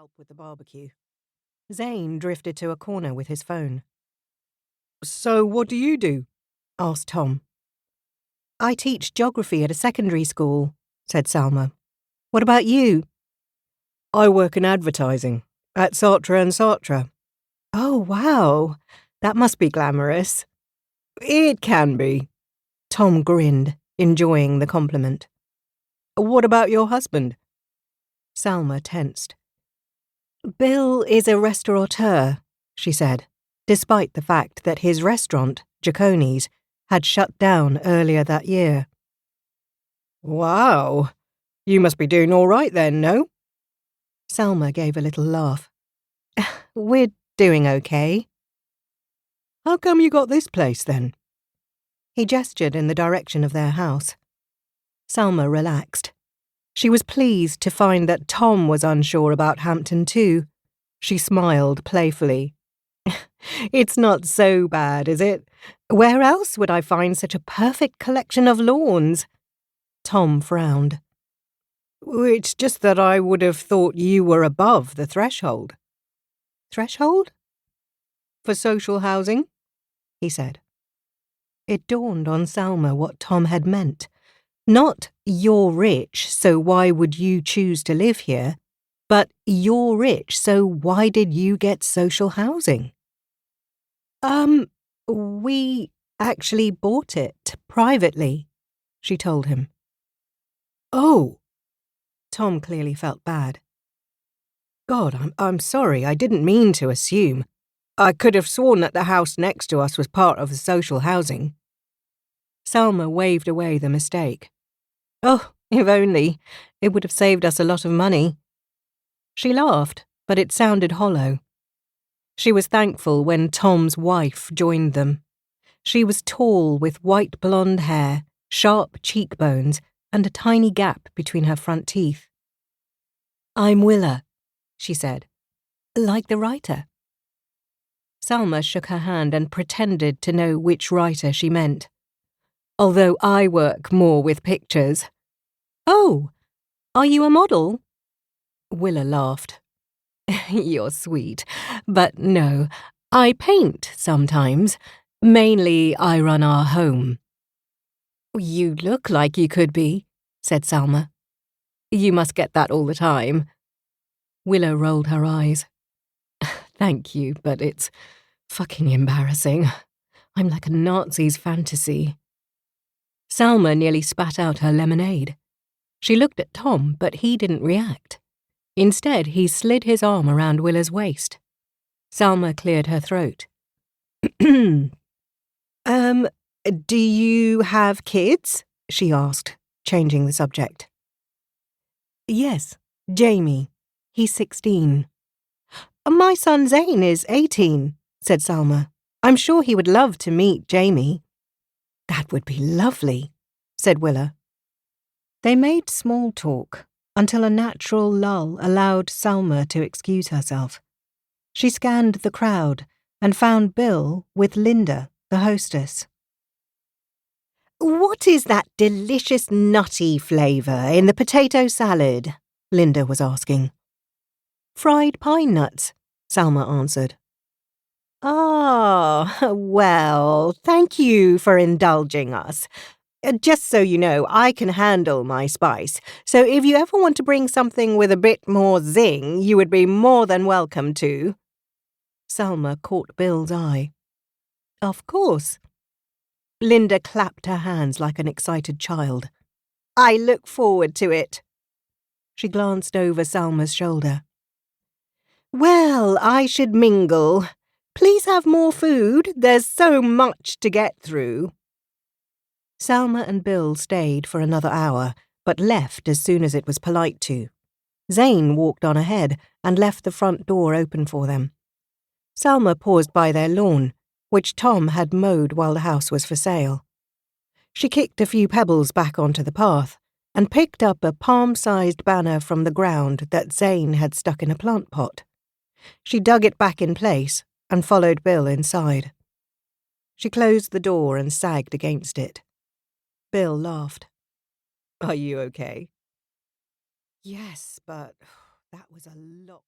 help with the barbecue. Zane drifted to a corner with his phone. "So what do you do?" asked Tom. "I teach geography at a secondary school," said Salma. "What about you?" "I work in advertising at Sartre and Sartre." "Oh, wow. That must be glamorous." "It can be." Tom grinned, enjoying the compliment. "What about your husband?" Salma tensed. "Bill is a restaurateur," she said, despite the fact that his restaurant, Giacone's, had shut down earlier that year. "Wow. You must be doing all right then, no?" Salma gave a little laugh. "We're doing okay." "How come you got this place then?" He gestured in the direction of their house. Salma relaxed. She was pleased to find that Tom was unsure about Hampton too. She smiled playfully. "It's not so bad, is it? Where else would I find such a perfect collection of lawns?" Tom frowned. "It's just that I would have thought you were above the threshold." "Threshold?" "For social housing," he said. It dawned on Salma what Tom had meant. Not "you're rich, so why would you choose to live here?" but "you're rich, so why did you get social housing?" We actually bought it privately," she told him. "Oh." Tom clearly felt bad. "God, I'm sorry, I didn't mean to assume. I could have sworn that the house next to us was part of the social housing." Salma waved away the mistake. "Oh, if only. It would have saved us a lot of money." She laughed, but it sounded hollow. She was thankful when Tom's wife joined them. She was tall with white blonde hair, sharp cheekbones, and a tiny gap between her front teeth. "I'm Willa," she said. "Like the writer." Salma shook her hand and pretended to know which writer she meant. "Although I work more with pictures." "Oh, are you a model?" Willa laughed. "You're sweet, but no, I paint sometimes. Mainly I run our home." "You look like you could be," said Salma. "You must get that all the time." Willa rolled her eyes. "Thank you, but it's fucking embarrassing. I'm like a Nazi's fantasy." Salma nearly spat out her lemonade. She looked at Tom, but he didn't react. Instead, he slid his arm around Willa's waist. Salma cleared her throat. Do you have kids?" she asked, changing the subject. "Yes, Jamie. He's 16. "My son Zane is 18, said Salma. "I'm sure he would love to meet Jamie." "That would be lovely," said Willa. They made small talk until a natural lull allowed Salma to excuse herself. She scanned the crowd and found Bill with Linda, the hostess. "What is that delicious nutty flavour in the potato salad?" Linda was asking. "Fried pine nuts," Salma answered. "Ah, well, thank you for indulging us. Just so you know, I can handle my spice, so if you ever want to bring something with a bit more zing, you would be more than welcome to." Salma caught Bill's eye. "Of course." Linda clapped her hands like an excited child. "I look forward to it." She glanced over Salma's shoulder. "Well, I should mingle. Please have more food. There's so much to get through." Salma and Bill stayed for another hour, but left as soon as it was polite to. Zane walked on ahead and left the front door open for them. Salma paused by their lawn, which Tom had mowed while the house was for sale. She kicked a few pebbles back onto the path and picked up a palm-sized banner from the ground that Zane had stuck in a plant pot. She dug it back in place and followed Bill inside. She closed the door and sagged against it. Bill laughed. "Are you okay?" "Yes, but that was a lot."